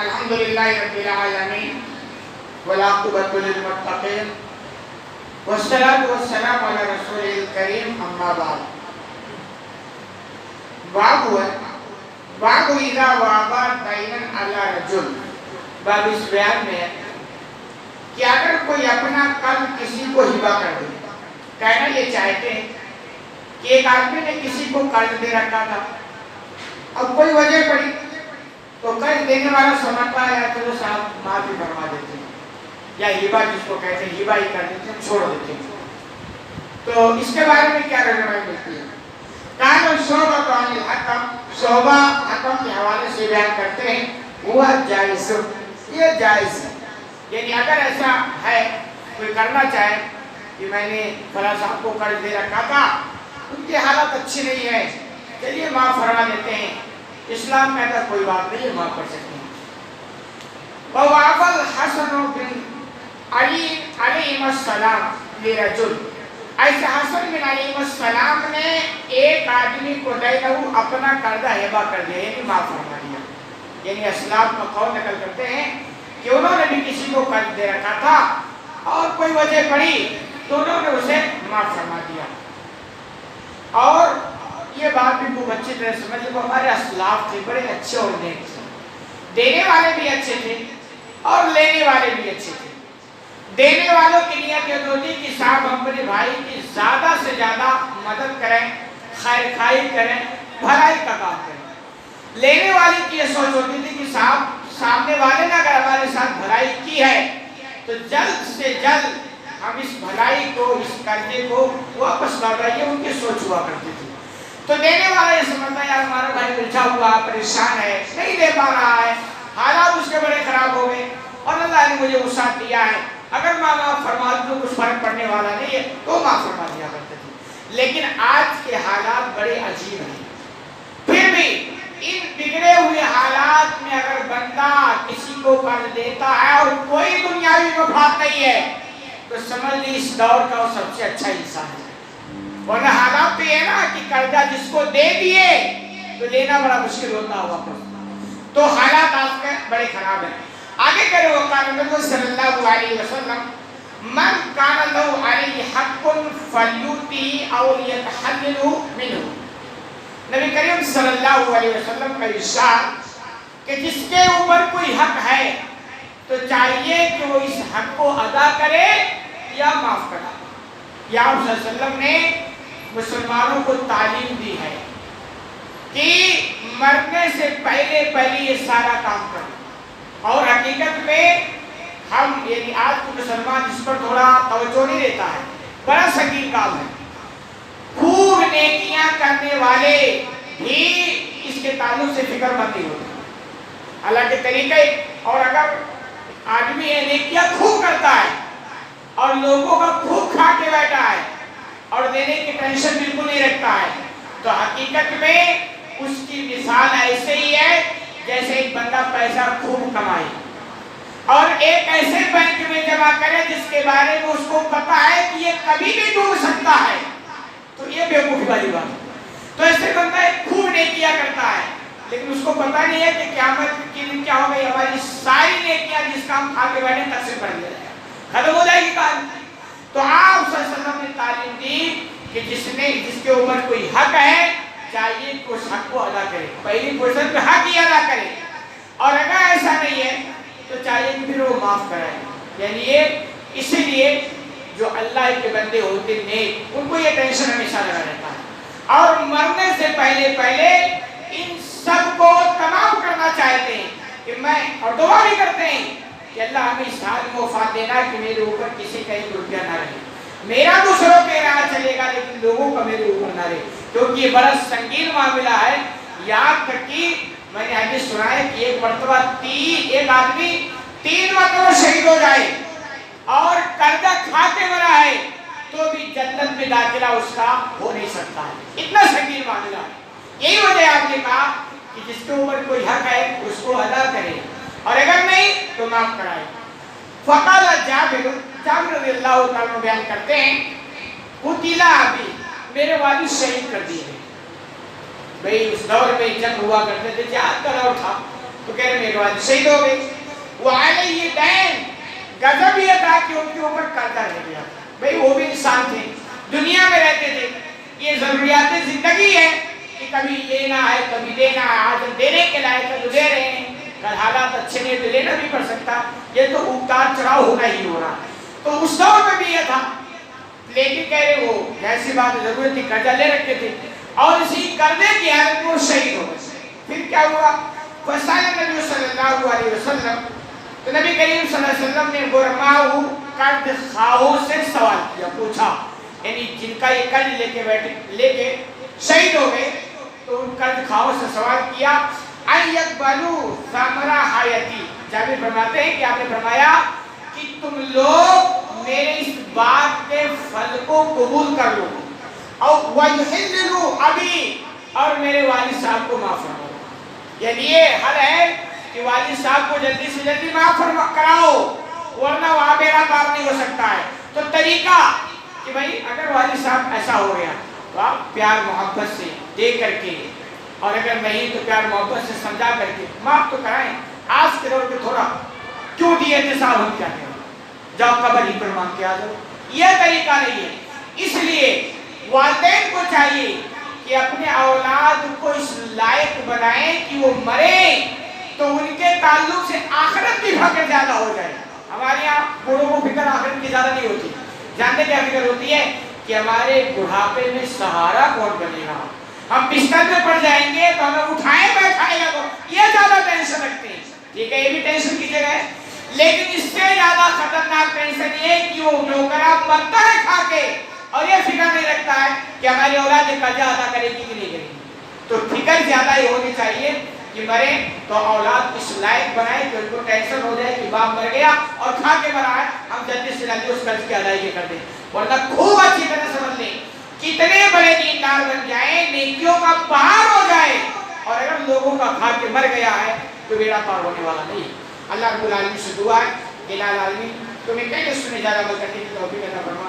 الحمدللہ رب العالمین والعاقبۃ للمتقین والصلاۃ والسلام علی رسول الکریم اما بعد باب اذا وابا دینا علی رجل باب اس بیان میں ہے کہ اگر کوئی اپنا قرض کسی کو ہبہ کر دے. کہنا یہ چاہتے ہیں کہ ایک آدمی نے کسی کو قرض دے رکھا تھا, اب کوئی وجہ پڑی تو قرض دینے والا سمجھتا ہے چلو صاحب معافی فرما دیتے ہیں, یا ہبہ جس کو کہتے ہیں ہبہ ہی کر دیتے ہیں, چھوڑ دیتے ہیں. تو اس کے بارے میں کیا رہنمائی ملتی ہے؟ کہا شعبہ عن الحکم, شعبہ حکم کے حوالے سے بیان کرتے ہیں وہ جائز, یہ جائز ہے. یعنی اگر ایسا ہے کوئی کرنا چاہے کہ میں نے فلاں صاحب کو قرض دے رکھا تھا, ان کی حالت اچھی نہیں ہے, چلیے معاف فرما دیتے ہیں, اسلام میں ایسا کوئی بات نہیں ہے, معاف کر سکتے ہیں. وواب الحسن بن علی علیہ السلام لرجل, ایسے حسن بن علیہ السلام نے ایک آدمی کو دینہو اپنا قرضہ ہبہ کر دیا, یعنی معاف فرما دیا. یعنی اسلاف کا قول نقل کرتے ہیں کہ انہوں نے بھی کسی کو قرض دے رکھا تھا اور کوئی وجہ پڑی تو انہوں نے اسے معاف فرما دیا. اور یہ بات بھی خوب اچھی طرح سمجھ لو, ہمارے اسلاف تھے بڑے اچھے اور نیک تھے, دینے والے بھی اچھے تھے اور لینے والے بھی اچھے تھے. دینے والوں کی نیت یہ ہوتی کہ صاحب ہم اپنے بھائی کی زیادہ سے زیادہ مدد کریں, خیر خواہی کریں, بھلائی کا کام کریں. لینے والے کی یہ سوچ ہوتی تھی کہ صاحب سامنے والے نے اگر ہمارے ساتھ بھلائی کی ہے تو جلد سے جلد ہم اس بھلائی کو, اس قرضے کو واپس لوٹائیں, ان کی سوچ ہوا کرتی تھی. تو دینے والا یہ سمجھتا ہے یار ہمارا بھائی الجھا ہوا, پریشان ہے, نہیں دے پا رہا ہے, حالات اس کے بڑے خراب ہو گئے اور اللہ نے مجھے وسعت دیا ہے, اگر میں معاف فرما دوں کچھ فرق پڑنے والا نہیں ہے تو معاف فرما دیا کرتے تھے. لیکن آج کے حالات بڑے عجیب ہیں. پھر بھی ان بگڑے ہوئے حالات میں اگر بندہ کسی کو قرض دیتا ہے اور کوئی دنیاوی مفاد نہیں ہے تو سمجھ لی اس دور کا وہ سب سے اچھا انسان ہے. ورنہ حالات تو یہ نا کہ قرضہ جس کو دے دیے تو لینا بڑا مشکل ہوتا ہوا پر. تو حالات آپ کے بڑے خراب ہیں. آگے کرے وقال نبی صلی اللہ علیہ وسلم من کان لہ علیہ حق فلیؤتی او لیتحلل منہ. نبی کریم صلی اللہ علیہ وسلم کا ارشاد کہ جس کے اوپر کوئی حق ہے تو چاہیے کہ وہ اس حق کو ادا کرے یا معاف کرے. یا آپ صلی اللہ علیہ وسلم نے مسلمانوں کو تعلیم دی ہے کہ مرنے سے پہلے یہ سارا کام کریں. اور حقیقت میں ہم یعنی آج کو مسلمان اس پر تھوڑا توجہ نہیں دیتا ہے, بڑا سنگین کام ہے. خوب نیکیاں کرنے والے بھی اس کے تعلق سے فکر مند نہیں ہوتے. حالانکہ طریقے, اور اگر آدمی یہ نیکیاں خوب کرتا ہے اور لوگوں کا خوب کھا کے بیٹھا ہے اور دینے کی ٹینشن بالکل نہیں رکھتا ہے تو حقیقت میں اس کی مثال ایسے ہی ہے جیسے ایک بندہ پیسہ خوب کمائے اور ایک ایسے بینک میں جمع کرے جس کے بارے میں اس کو پتا ہے کہ یہ کبھی بھی ڈوب سکتا ہے, تو یہ بیوقوفی والی بات ہے. تو ایسے بندہ ایک خوب نیکیاں کرتا ہے لیکن اس کو پتا نہیں ہے کہ قیامت کے دن کیا ہوگا, ہماری ساری نیکیاں جس کا ہم کھا کے بیٹھے تقسیم کر دیا جائے, ختم ہو جائے گی کام. تو آپ صلی اللہ علیہ وسلم نے تعلیم دی کہ جس کے اوپر کوئی حق ہے چاہیے کہ اس حق کو ادا کرے, پہلی فرصت پہ حق ہی ادا کرے, اور اگر ایسا نہیں ہے تو چاہیے کہ پھر وہ معاف کرائے. یعنی یہ اسی لیے جو اللہ کے بندے ہوتے نیک ان کو یہ ٹینشن ہمیشہ لگا رہتا ہے اور مرنے سے پہلے ان سب کو تمام کرنا چاہتے ہیں کہ میں, اور دعا بھی کرتے ہیں کہ اللہ ہمیں اس حال میں وفات دینا کہ میرے اوپر کسی کا ایک روپیہ نہ رہے, میرا دوسروں کے راہ چلے گا لیکن لوگوں کا میرے اوپر نہ رہے, کیونکہ یہ بڑا سنگین معاملہ ہے. یاد تک کہ میں نے حدیث سنا ہے کہ ایک مرتبہ ایک آدمی 3 مرتبہ شہید ہو جائے اور قرضہ کھا کے مرا ہے تو بھی جنت میں داخلہ اس کا ہو نہیں سکتا ہے. اتنا سنگین معاملہ ہے. یہی وجہ آپ نے کہا کہ جس کے اوپر کوئی حق ہے اس کو ادا کرے اور اگر نہیں تو معاف کرائے. فقال جابر رضی اللہ تعالیٰ بیان کرتے ہیں قتل ابی, میرے والد شہید کر دیے. بھئی اس دور میں جنگ ہوا کرتے تھے, جہاد کا دور تھا تو کہہ رہے میرے والد شہید ہو گئے. وعلیہ دین، غضب یہ تھا کہ ان کے اوپر قرضہ رہ گیا. بھئی وہ بھی انسان تھے، دنیا میں رہتے تھے. یہ ضروریات زندگی ہے کہ کبھی لینا ہے کبھی دینا ہے. آج ہم دینے کے لائق تو دے رہے ہیں، کل حالات اچھے نہیں تو لینا بھی پڑ سکتا. یہ تو اتار چڑھاؤ ہونا ہی ہو رہا. تو اس دور میں بھی یہ تھا. لیکن کہہ رہے وہ ایسی بات ضرورت تھی، قرضہ لے رکھے تھے اور اسی قرضے کی حالت میں وہ شہید ہو گئے. پھر کیا ہوا؟ فسال نبی صلی اللہ علیہ وسلم، تو نبی کریم صلی اللہ علیہ وسلم نے غرماء قرض خواہوں سے سوال کیا، پوچھا. یعنی جن کا یہ قرض لے کے شہید ہو گئے تو ان قرض خواہوں سے سوال کیا ان یقبلوا ثمر حیاتی. جابر فرماتے ہیں کہ آپ نے فرمایا کہ تم لوگ میرے اس بات کے پھل کو قبول کر لو اور وَيُحِلُّ ابھی، اور میرے والد صاحب کو معاف فرماؤ. یعنی یہ حل ہے کہ والد صاحب کو جلدی سے جلدی معاف کراؤ، ورنہ وہاں میرا کام نہیں ہو سکتا ہے. تو طریقہ کہ بھائی اگر والد صاحب ایسا ہو گیا تو آپ پیار محبت سے دے کر کے، اور اگر نہیں تو پیار محبت سے سمجھا کر کے معاف تو کرائیں. آج کے دور میں تھوڑا کیوں دیے تھے صاحب، ہم کیا کہیں، جاؤ قبر ہی پر مانگ کے آ جاؤ. یہ طریقہ نہیں ہے. اس لیے والدین کو چاہیے کہ اپنے اولاد کو اس لائق بنائیں کہ وہ مرے تو ان کے تعلق سے آخرت کی فکر زیادہ ہو جائے. ہمارے یہاں بوڑھوں کو فکر آخرت کی زیادہ نہیں ہوتی. جانتے کیا فکر ہوتی ہے کہ ہمارے بڑھاپے میں سہارا کون بنے گا، ہم بستر میں پڑ جائیں گے تو ہمیں اٹھائے بیٹھائے گا. یہ زیادہ ٹینشن رکھتے ہیں. ٹھیک ہے، یہ بھی ٹینشن کی جگہ ہے، لیکن اس سے زیادہ خطرناک ٹینشن یہ ہے کہ وہ نوکرا مرتا ہے کھا کے اور یہ فکر نہیں رکھتا ہے کہ ہماری اولاد قرضہ ادا کرے گی کہ نہیں کرے گی. تو فکر زیادہ ہی ہونی چاہیے کہ مرے تو اولاد اس لائق بنائے کہ ان کو ٹینشن ہو جائے کہ باپ مر گیا اور کھا کے مرا ہے، ہم جلدی سے جلدی اس قرض کی ادائیگی کر دیں. ورنہ خوب اچھی طرح سمجھ لیں کتنے بڑے دیندار بن جائیں، نیکیوں کا پہاڑ ہو جائے، اور اگر لوگوں کا کھا کے مر گیا ہے تو بیڑا پار ہونے والا نہیں. اللہ رب العالمین سے دعا ہے کہ الہ العالمین تمہیں کہیں سنے زیادہ عمل کرنے کی توفیق عطا فرما.